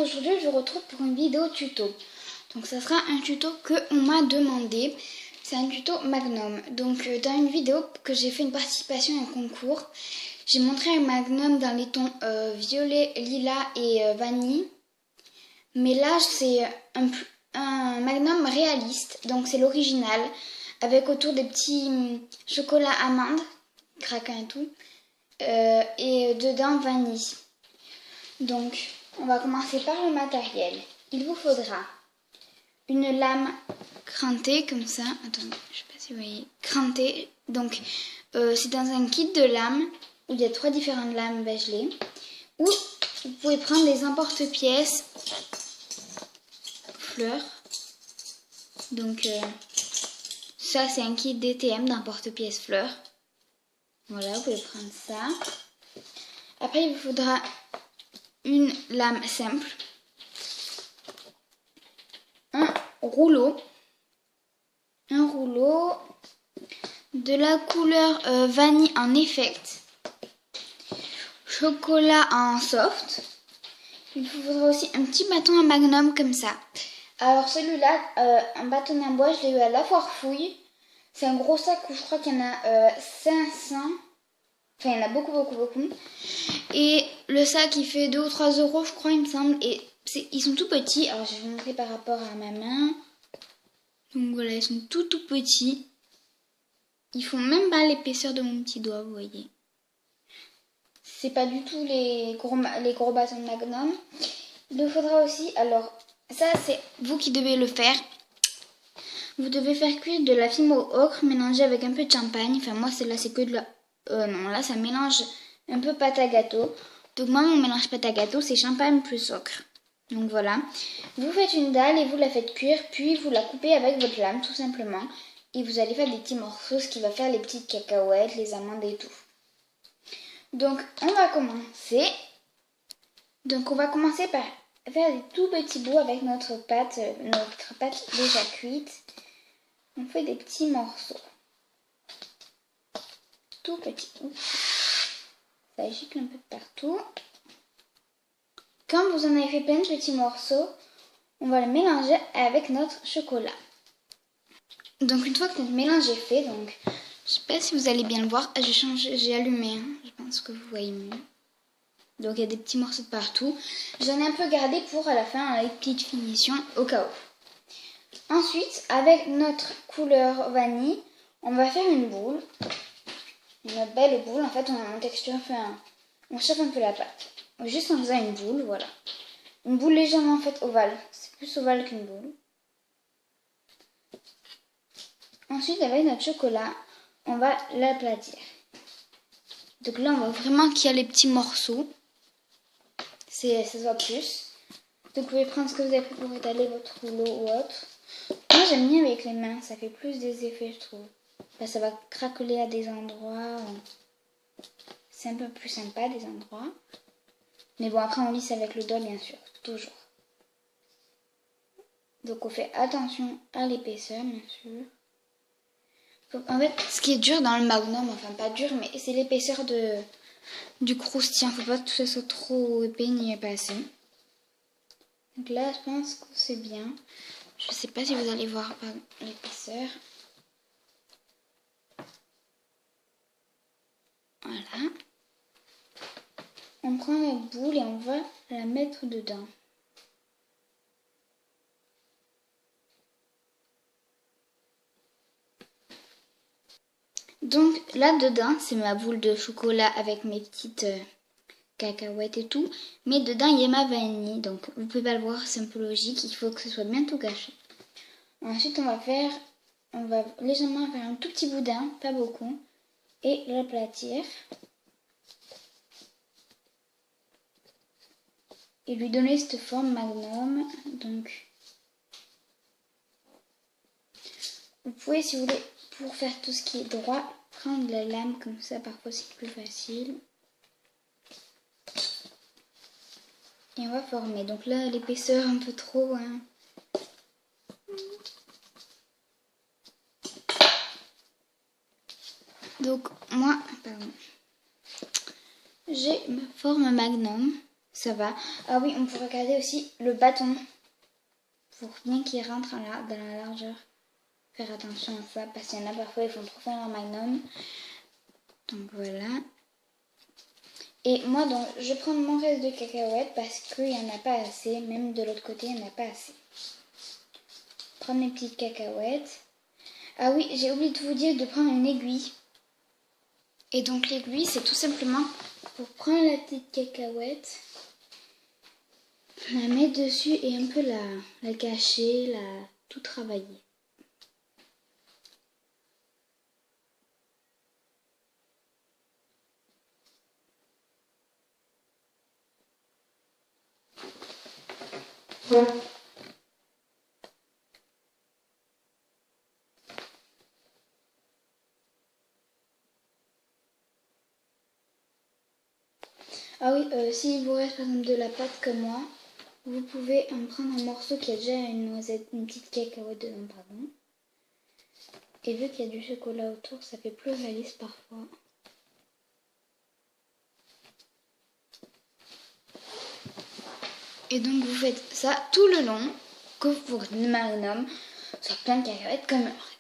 aujourd'hui je vous retrouve pour une vidéo tuto. Donc ça sera un tuto que on m'a demandé. C'est un tuto Magnum. Donc dans une vidéo que j'ai fait une participation à un concours, j'ai montré un Magnum dans les tons violet, lilas et vanille. Mais là c'est un Magnum réaliste, donc c'est l'original, avec autour des petits chocolats amandes, craquant et tout, et dedans vanille. Donc on va commencer par le matériel. Il vous faudra une lame crantée comme ça. Attendez, je sais pas si vous voyez. Crantée. Donc c'est dans un kit de lames où il y a 3 différentes lames Begeley. Ou vous pouvez prendre des emporte-pièces fleurs. Donc ça c'est un kit DTM d'emporte-pièces fleurs. Voilà, vous pouvez prendre ça. Après il vous faudra une lame simple, un rouleau, de la couleur vanille en effect, chocolat en soft. Il vous faudra aussi un petit bâton à magnum comme ça. Alors celui-là, un bâton en bois, je l'ai eu à la foire fouille. C'est un gros sac où je crois qu'il y en a 500. Enfin, il y en a beaucoup. Et le sac, il fait 2 ou 3 euros, je crois, il me semble. Et ils sont tout petits. Alors, je vais vous montrer par rapport à ma main. Donc voilà, ils sont tout petits. Ils font même pas l'épaisseur de mon petit doigt, vous voyez. C'est pas du tout les gros bâtons de Magnum. Il vous faudra aussi, alors, ça c'est vous qui devez le faire. Vous devez faire cuire de la fime au ocre mélangée avec un peu de champagne. Enfin, moi, là, c'est que de la... non, là, ça mélange un peu pâte à gâteau. Donc, moi, mon mélange pâte à gâteau, c'est champagne plus ocre. Donc, voilà. Vous faites une dalle et vous la faites cuire, puis vous la coupez avec votre lame, tout simplement. Et vous allez faire des petits morceaux, ce qui va faire les petites cacahuètes, les amandes et tout. Donc, on va commencer. Donc, on va commencer par faire des tout petits bouts avec notre pâte déjà cuite. On fait des petits morceaux. Tout petits. Ça gicle un peu de partout. Quand vous en avez fait plein de petits morceaux, on va le mélanger avec notre chocolat. Donc une fois que notre mélange est fait, donc je sais pas si vous allez bien le voir, j'ai allumé, je pense que vous voyez mieux. Donc il y a des petits morceaux de partout. J'en ai un peu gardé pour à la fin les petites finitions au cas où. Ensuite, avec notre couleur vanille, on va faire une boule. Une belle boule. En fait, on texture, on chauffe un peu la pâte. Juste en faisant une boule, voilà. Une boule légèrement en fait ovale. C'est plus ovale qu'une boule. Ensuite, avec notre chocolat, on va l'aplatir. Donc là, on voit vraiment qu'il y a les petits morceaux. Ça se voit plus. Donc vous pouvez prendre ce que vous avez pris pour étaler votre rouleau ou autre. Moi, j'aime bien avec les mains. Ça fait plus des effets, je trouve. Là, ça va craqueler à des endroits. C'est un peu plus sympa des endroits. Mais bon, après on lisse avec le doigt, bien sûr. Toujours. Donc on fait attention à l'épaisseur, bien sûr. En fait, ce qui est dur dans le Magnum, enfin pas dur, mais c'est l'épaisseur du croustillant. Faut pas que ça soit trop épais ni pas assez. Donc là, je pense que c'est bien. Je sais pas si vous allez voir l'épaisseur. Voilà. On prend notre boule et on va la mettre dedans. Donc là-dedans, c'est ma boule de chocolat avec mes petites cacahuètes et tout. Mais dedans, il y a ma vanille. Donc vous pouvez pas le voir, c'est un peu logique. Il faut que ce soit bien tout caché. Ensuite, on va légèrement faire un tout petit boudin, pas beaucoup. Et l'aplatir. Et lui donner cette forme Magnum. Donc, vous pouvez, si vous voulez, pour faire tout ce qui est droit, prendre la lame comme ça, parfois c'est plus facile. Et on va former. Donc là, l'épaisseur un peu trop. Hein. Donc moi, j'ai ma forme Magnum. ça va. Ah oui, on peut regarder aussi le bâton pour bien qu'il rentre dans la largeur. Faire attention à ça parce qu'il y en a parfois ils font trop faire leur magnum. Donc voilà. Et moi donc je prends mon reste de cacahuètes parce qu'il n'y en a pas assez. Même de l'autre côté il n'y en a pas assez. Prendre mes petites cacahuètes. Ah oui, j'ai oublié de vous dire de prendre une aiguille. Et donc l'aiguille c'est tout simplement pour prendre la petite cacahuète, la mettre dessus et un peu la cacher, tout travailler. Ah oui, s'il vous reste par exemple de la pâte comme moi, vous pouvez en prendre un morceau qui a déjà une noisette, une petite cacahuète dedans, pardon. Et vu qu'il y a du chocolat autour, ça fait plus réaliste parfois. Et donc vous faites ça tout le long, que pour le magnum soit plein de cacahuètes comme un vrai.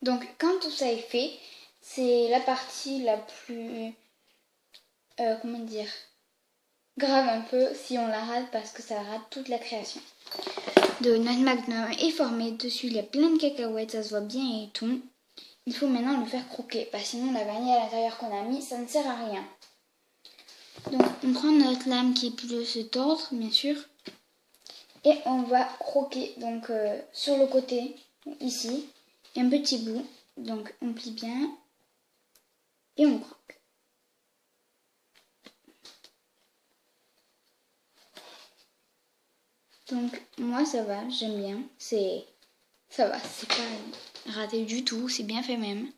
Donc quand tout ça est fait, c'est la partie la plus, comment dire, grave un peu si on la rate parce que ça rate toute la création. De notre magnum est formé, dessus il y a plein de cacahuètes, ça se voit bien et tout. Il faut maintenant le faire croquer, parce que sinon la vanille à l'intérieur qu'on a mis, ça ne sert à rien. Donc on prend notre lame qui peut se tordre, bien sûr, et on va croquer donc sur le côté, ici, un petit bout. Donc on plie bien et on croque. Donc moi ça va, j'aime bien, ça va, c'est pas raté du tout, c'est bien fait même.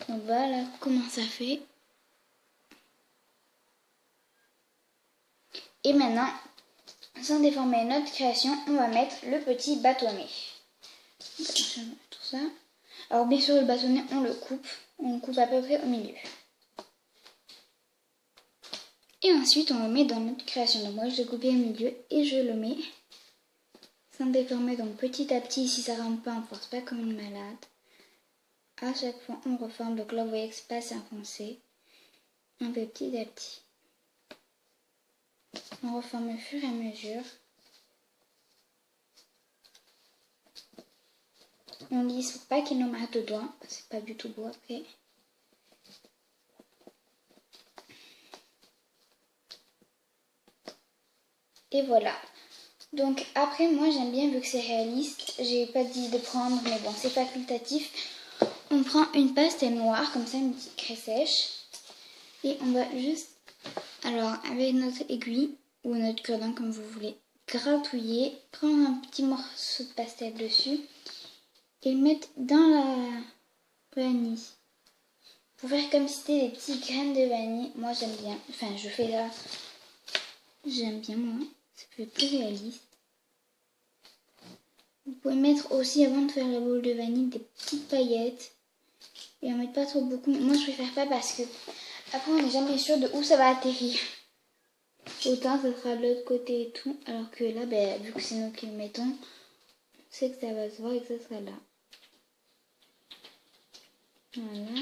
Donc voilà comment ça fait. Et maintenant, sans déformer notre création, on va mettre le petit bâtonnet. Tout ça. Alors bien sûr le bâtonnet on le coupe à peu près au milieu. Et ensuite on le met dans notre création. Donc moi je l'ai coupé au milieu et je le mets sans déformer. Donc petit à petit, si ça rentre pas, on force pas comme une malade. À chaque fois on reforme. Donc là vous voyez que c'est pas assez enfoncé. Un peu petit à petit. On reforme au fur et à mesure. On lisse pas qu'il nous mette de doigts. C'est pas du tout beau après. Et voilà. Donc après moi j'aime bien vu que c'est réaliste. J'ai pas dit de prendre mais bon c'est facultatif. On prend une pastel noire comme ça, une petite craie sèche. Et on va juste, alors avec notre aiguille ou notre cure-dent comme vous voulez, gratouiller, prendre un petit morceau de pastel dessus et le mettre dans la vanille. Pour faire comme si c'était des petites graines de vanille. Moi j'aime bien, enfin je fais là, j'aime bien moi, ça fait plus réaliste. Vous pouvez mettre aussi avant de faire la boule de vanille des petites paillettes. Et en mettre pas trop beaucoup. Moi je préfère pas parce que après on n'est jamais sûr de où ça va atterrir. Autant ça sera de l'autre côté et tout. Alors que là, vu que c'est nous qui le mettons, on sait que ça va se voir et que ça sera là. Voilà.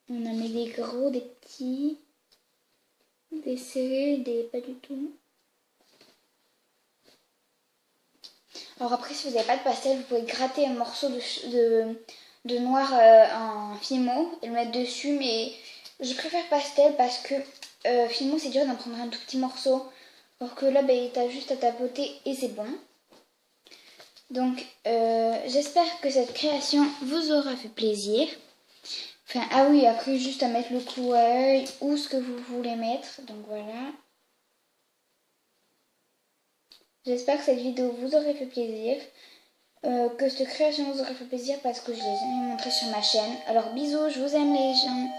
On en met des gros, des petits, des serrés, des pas du tout. Alors après, si vous n'avez pas de pastel, vous pouvez gratter un morceau de noir en Fimo et le mettre dessus. Mais je préfère pastel parce que Fimo, c'est dur d'en prendre un tout petit morceau. Alors que là, t'as juste à tapoter et c'est bon. Donc, j'espère que cette création vous aura fait plaisir. Enfin, ah oui, après, juste à mettre le clou à œil ou ce que vous voulez mettre. Donc voilà. J'espère que cette vidéo vous aurait fait plaisir. Que cette création vous aurait fait plaisir parce que je l'ai jamais montré sur ma chaîne. Alors bisous, je vous aime les gens.